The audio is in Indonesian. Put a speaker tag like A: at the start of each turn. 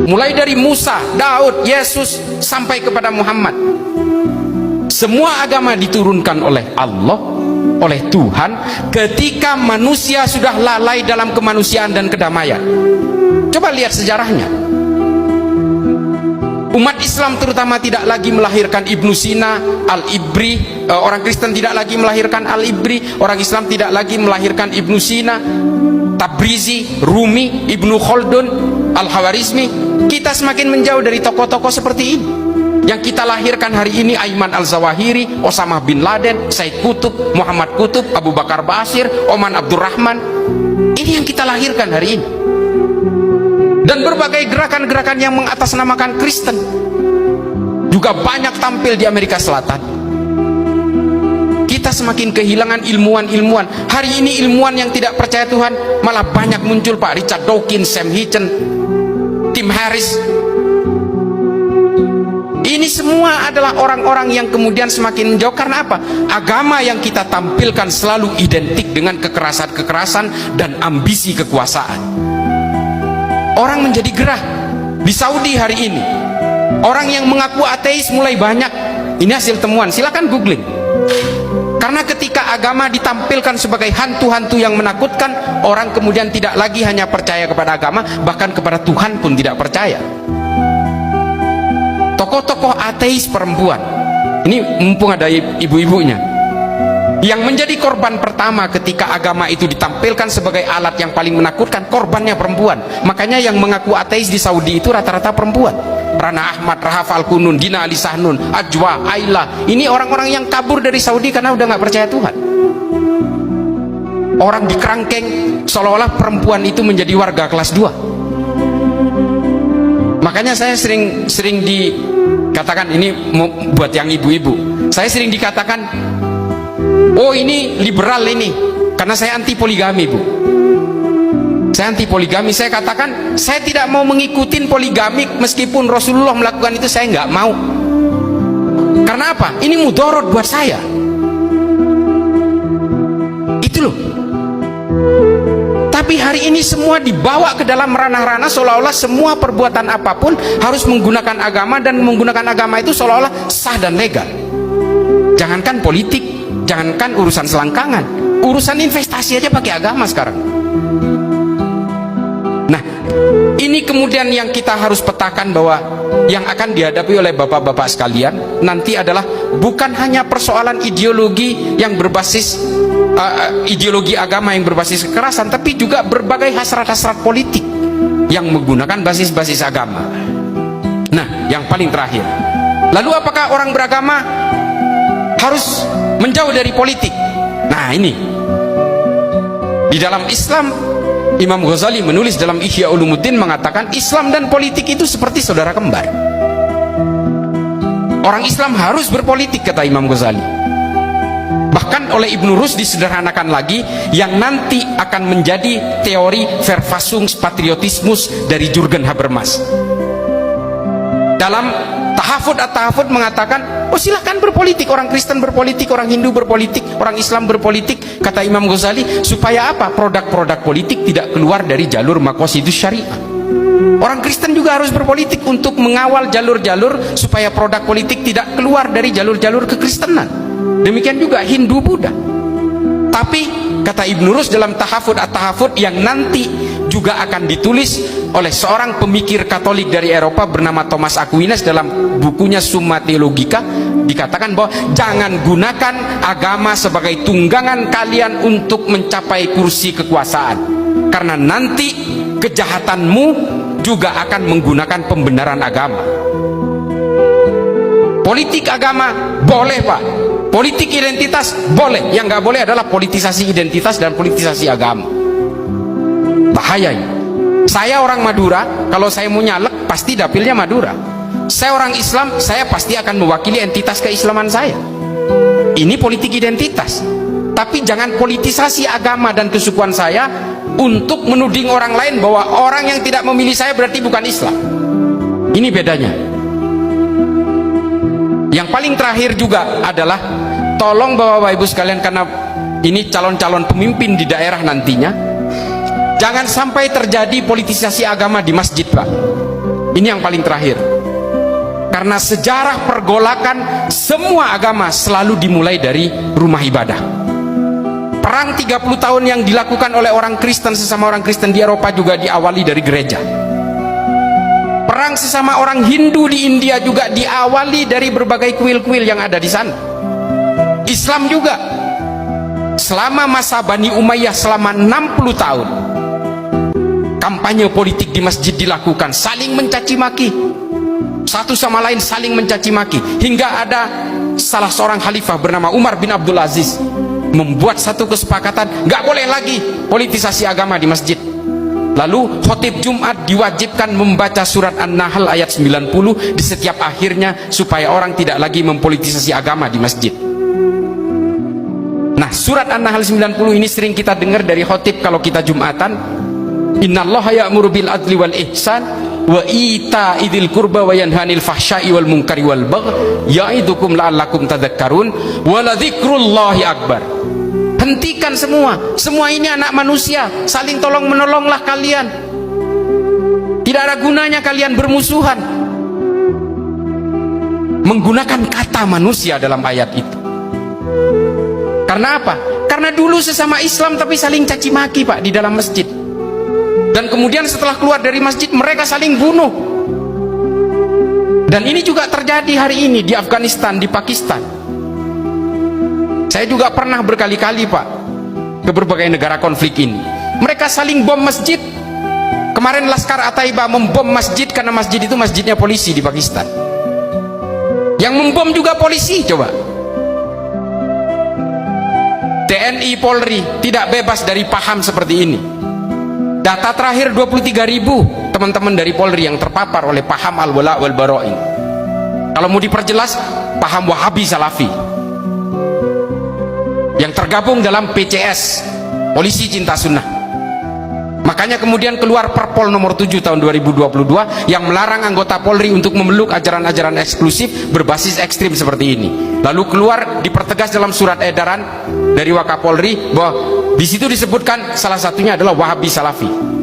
A: mulai dari Musa, Daud, Yesus sampai kepada Muhammad. Semua agama diturunkan oleh Allah, oleh Tuhan, ketika manusia sudah lalai dalam kemanusiaan dan kedamaian. Coba lihat sejarahnya. Umat Islam terutama tidak lagi melahirkan Ibnu Sina, Al-Ibri. Orang Kristen tidak lagi melahirkan Al-Ibri. Orang Islam tidak lagi melahirkan Ibnu Sina, Tabrizi, Rumi, Ibnu Khaldun, Al-Hawarizmi. Kita semakin menjauh dari tokoh-tokoh seperti ini. Yang kita lahirkan hari ini Ayman Al-Zawahiri, Osama bin Laden, Said Qutb, Muhammad Qutb, Abu Bakar Basir, Oman Abdurrahman. Ini yang kita lahirkan hari ini. Dan berbagai gerakan-gerakan yang mengatasnamakan Kristen juga banyak tampil di Amerika Selatan. Kita semakin kehilangan ilmuwan-ilmuwan. Hari ini ilmuwan yang tidak percaya Tuhan malah banyak muncul, Pak. Richard Dawkins, Sam Hitchens, Tim Harris. Ini semua adalah orang-orang yang kemudian semakin menjauh. Karena apa? Agama yang kita tampilkan selalu identik dengan kekerasan-kekerasan dan ambisi kekuasaan. Orang menjadi gerah. Di Saudi hari ini, orang yang mengaku ateis mulai banyak. Ini hasil temuan, silakan googling. Karena ketika agama ditampilkan sebagai hantu-hantu yang menakutkan, orang kemudian tidak lagi hanya percaya kepada agama, bahkan kepada Tuhan pun tidak percaya. Tokoh-tokoh ateis perempuan, ini mumpung ada ibu-ibunya, yang menjadi korban pertama ketika agama itu ditampilkan sebagai alat yang paling menakutkan, korbannya perempuan. Makanya yang mengaku ateis di Saudi itu rata-rata perempuan. Rana Ahmad, Rahaf Al-Kunun, Dina Ali Sahnun, Ajwa, Ayla. Ini orang-orang yang kabur dari Saudi karena udah nggak percaya Tuhan. Orang dikerangkeng seolah-olah perempuan itu menjadi warga kelas 2. Makanya saya sering dikatakan, ini buat yang ibu-ibu, saya sering dikatakan, oh ini liberal ini, karena saya anti poligami, Bu. Saya anti poligami. Saya katakan saya tidak mau mengikuti poligami meskipun Rasulullah melakukan itu, saya nggak mau. Karena apa? Ini mudorot buat saya. Itu loh. Tapi hari ini semua dibawa ke dalam ranah-ranah seolah-olah semua perbuatan apapun harus menggunakan agama, dan menggunakan agama itu seolah-olah sah dan legal. Jangankan politik, jangankan urusan selangkangan, urusan investasi aja pakai agama sekarang. Nah, ini kemudian yang kita harus petakan, bahwa yang akan dihadapi oleh bapak-bapak sekalian nanti adalah bukan hanya persoalan ideologi yang berbasis ideologi agama yang berbasis kekerasan, tapi juga berbagai hasrat-hasrat politik yang menggunakan basis-basis agama. Nah, yang paling terakhir, lalu apakah orang beragama harus menjauh dari politik? Nah, ini di dalam Islam, Imam Ghazali menulis dalam Ihya Ulumuddin mengatakan Islam dan politik itu seperti saudara kembar. Orang Islam harus berpolitik, kata Imam Ghazali. Bahkan oleh Ibnu Rus disederhanakan lagi, yang nanti akan menjadi teori Verfassungspatriotismus dari Jürgen Habermas. Dalam Tahafud at-Tahafud mengatakan, oh silahkan berpolitik, orang Kristen berpolitik, orang Hindu berpolitik, orang Islam berpolitik, kata Imam Ghazali, supaya apa? Produk-produk politik tidak keluar dari jalur maqasidus syariah. Orang Kristen juga harus berpolitik untuk mengawal jalur-jalur supaya produk politik tidak keluar dari jalur-jalur kekristenan. Demikian juga Hindu, Buddha. Tapi kata Ibnu Rus dalam Tahafud at-Tahafud yang nanti juga akan ditulis oleh seorang pemikir Katolik dari Eropa bernama Thomas Aquinas dalam bukunya Summa Theologica, dikatakan bahwa jangan gunakan agama sebagai tunggangan kalian untuk mencapai kursi kekuasaan, karena nanti kejahatanmu juga akan menggunakan pembenaran agama. Politik agama boleh, Pak. Politik identitas boleh. Yang nggak boleh adalah politisasi identitas dan politisasi agama. Bahaya ini. Saya orang Madura, kalau saya mau nyalek pasti dapilnya Madura. Saya orang Islam, saya pasti akan mewakili entitas keislaman saya. Ini politik identitas. Tapi jangan politisasi agama dan kesukuan saya untuk menuding orang lain bahwa orang yang tidak memilih saya berarti bukan Islam. Ini bedanya. Yang paling terakhir juga adalah, tolong Bapak Ibu sekalian, karena ini calon-calon pemimpin di daerah nantinya, jangan sampai terjadi politisasi agama di masjid, Pak. Ini yang paling terakhir. Karena sejarah pergolakan semua agama selalu dimulai dari rumah ibadah. Perang 30 tahun yang dilakukan oleh orang Kristen sesama orang Kristen di Eropa juga diawali dari gereja. Perang sesama orang Hindu di India juga diawali dari berbagai kuil-kuil yang ada di sana. Islam juga. Selama masa Bani Umayyah selama 60 tahun, kampanye politik di masjid dilakukan, saling mencaci maki. Satu sama lain saling mencaci maki. Hingga ada salah seorang khalifah bernama Umar bin Abdul Aziz membuat satu kesepakatan, nggak boleh lagi politisasi agama di masjid. Lalu khotib Jumat diwajibkan membaca surat An-Nahl ayat 90 di setiap akhirnya supaya orang tidak lagi mempolitisasi agama di masjid. Nah, surat An-Nahl 90 ini sering kita dengar dari khotib kalau kita Jumatan. Innallaha ya'muru bil adli wal ihsan wa ita'idzil qurba wa yanhanil fahsya'i wal munkari wal baghi ya'idukum la'allakum tadhakkarun wa la dzikrullahi akbar. Hentikan semua ini anak manusia, saling tolong menolonglah kalian. Tidak ada gunanya kalian bermusuhan. Menggunakan kata manusia dalam ayat itu. Karena apa? Karena dulu sesama Islam tapi saling caci maki, Pak, di dalam masjid. Dan kemudian setelah keluar dari masjid mereka saling bunuh. Dan ini juga terjadi hari ini di Afghanistan, di Pakistan. Saya juga pernah berkali-kali, Pak, ke berbagai negara konflik ini. Mereka saling bom masjid. Kemarin Laskar At-Taiba membom masjid karena masjid itu masjidnya polisi di Pakistan. Yang membom juga polisi, coba. TNI Polri tidak bebas dari paham seperti ini. Data terakhir 23.000 teman-teman dari Polri yang terpapar oleh paham al-wala wal bara ini. Kalau mau diperjelas, paham Wahabi Salafi yang tergabung dalam PCS, Polisi Cinta Sunnah. Makanya kemudian keluar Perpol nomor 7 tahun 2022 yang melarang anggota Polri untuk memeluk ajaran-ajaran eksklusif berbasis ekstrim seperti ini. Lalu keluar dipertegas dalam surat edaran dari Wakapolri bahwa di situ disebutkan salah satunya adalah Wahabi Salafi.